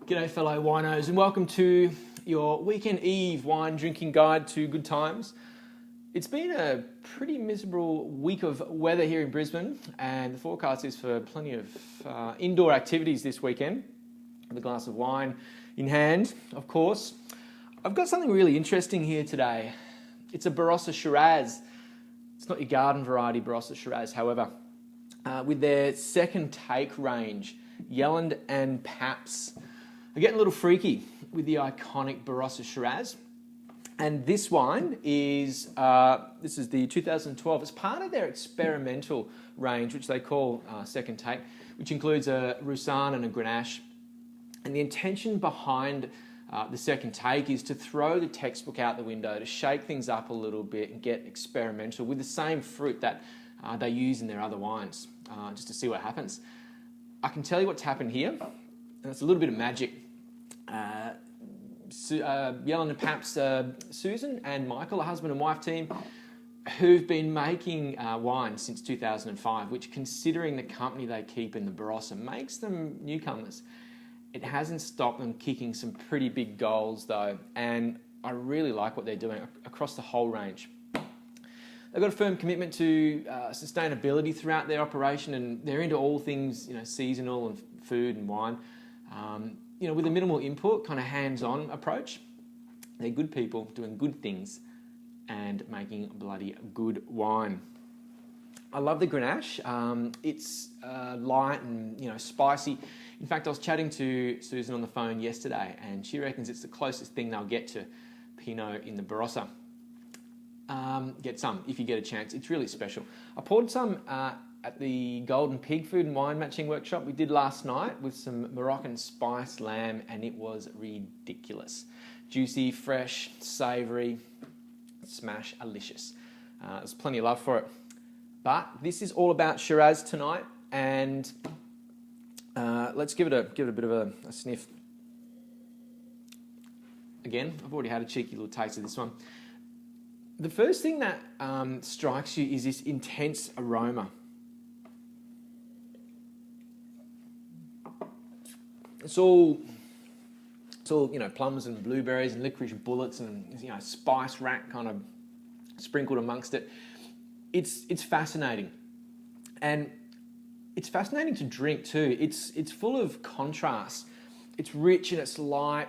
G'day fellow winos and welcome to your weekend eve wine drinking guide to good times. It's been a pretty miserable week of weather here in Brisbane and the forecast is for plenty of indoor activities this weekend with a glass of wine in hand, of course. I've got something really interesting here today. It's a Barossa Shiraz. It's not your garden variety Barossa Shiraz, however, with their second take range, Yelland and Papps. They're getting a little freaky with the iconic Barossa Shiraz. And this wine is, this is the 2012. It's part of their experimental range, which they call Second Take, which includes a Roussanne and a Grenache. And the intention behind the Second Take is to throw the textbook out the window, to shake things up a little bit and get experimental with the same fruit that they use in their other wines, just to see what happens. I can tell you what's happened here, and it's a little bit of magic. Yelland and Papps, Susan and Michael, a husband and wife team, who've been making wine since 2005, which, considering the company they keep in the Barossa, makes them newcomers. It hasn't stopped them kicking some pretty big goals though, and I really like what they're doing across the whole range. They've got a firm commitment to sustainability throughout their operation, and they're into all things, seasonal and food and wine. With a minimal input, kind of hands-on approach. They're good people doing good things and making bloody good wine. I love the Grenache. It's light and spicy. In fact, I was chatting to Susan on the phone yesterday, and she reckons it's the closest thing they'll get to Pinot in the Barossa. Get some if you get a chance. It's really special. I poured some at the Golden Pig Food and Wine Matching Workshop we did last night with some Moroccan spiced lamb, and it was ridiculous. Juicy, fresh, savoury, smash-alicious. There's plenty of love for it. But this is all about Shiraz tonight, and let's give it a bit of a sniff. Again, I've already had a cheeky little taste of this one. The first thing that strikes you is this intense aroma. It's all plums and blueberries and licorice bullets and spice rack kind of sprinkled amongst it. It's fascinating, and it's fascinating to drink too. It's full of contrast. It's rich and it's light.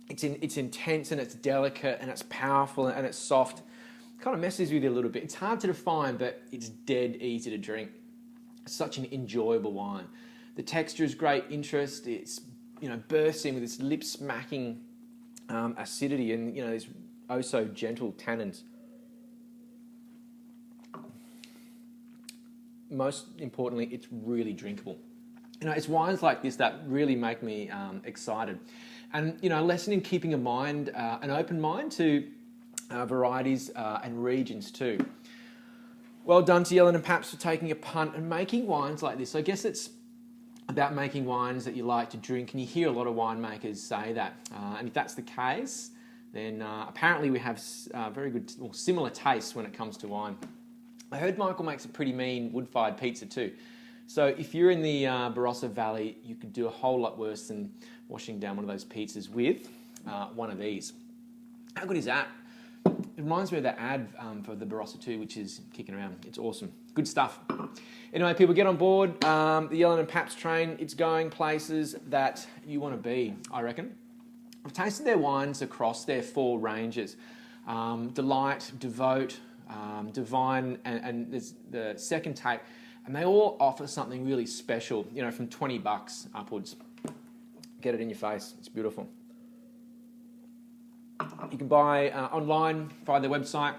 It's intense and it's delicate and it's powerful and it's soft. It kind of messes with you a little bit. It's hard to define, but it's dead easy to drink. It's such an enjoyable wine. The texture is great interest. It's bursts in with this lip smacking acidity and these oh so gentle tannins. Most importantly, it's really drinkable. It's wines like this that really make me excited. And a lesson in keeping an open mind to varieties and regions too. Well done to Yelland and Papps for taking a punt and making wines like this. I guess it's about making wines that you like to drink, and you hear a lot of winemakers say that. And if that's the case, then apparently we have very good or similar tastes when it comes to wine. I heard Michael makes a pretty mean wood-fired pizza too. So if you're in the Barossa Valley, you could do a whole lot worse than washing down one of those pizzas with one of these. How good is that? It reminds me of that ad for the Barossa 2, which is kicking around. It's awesome. Good stuff. Anyway, people, get on board the Yelland and Papps train. It's going places that you want to be, I reckon. I've tasted their wines across their 4 ranges. Delight, Devote, Divine, and there's the Second Take. And they all offer something really special, from $20 upwards. Get it in your face. It's beautiful. You can buy online via their website,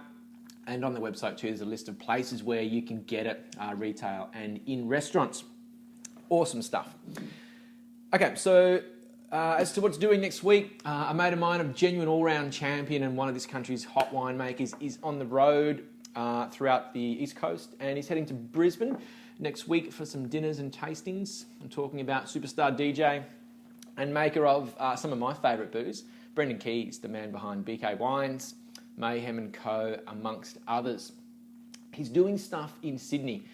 and on their website too, there's a list of places where you can get it, retail and in restaurants. Awesome stuff. Okay, so as to what's doing next week, a mate of mine, a genuine all-round champion and one of this country's hot winemakers, is on the road throughout the East Coast, and he's heading to Brisbane next week for some dinners and tastings. I'm talking about superstar DJ and maker of some of my favourite booze, Brendan Keys, the man behind BK Wines, Mayhem & Co, amongst others. He's doing stuff in Sydney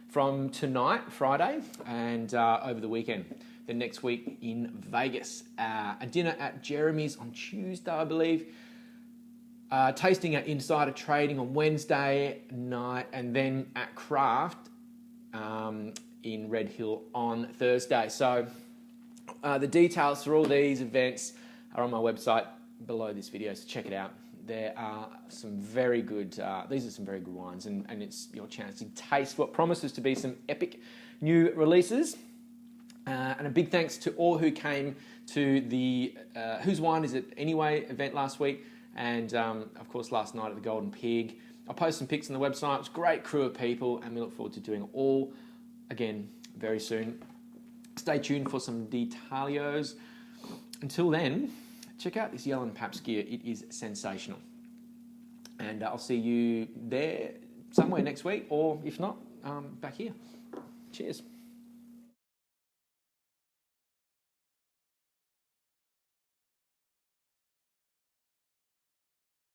from tonight, Friday, and over the weekend. Then next week in Vegas, a dinner at Jeremy's on Tuesday, I believe. Tasting at Insider Trading on Wednesday night, and then at Craft in Red Hill on Thursday. So the details for all these events are on my website below this video, so check it out. There are some very good, these are some very good wines, and it's your chance to taste what promises to be some epic new releases. And a big thanks to all who came to the Whose Wine Is It Anyway event last week, and of course last night at the Golden Pig. I'll post some pics on the website. It's a great crew of people, and we look forward to doing it all again very soon. Stay tuned for some detalios. Until then, check out this Yelland and Papps gear. It is sensational. And I'll see you there somewhere next week, or if not, back here. Cheers.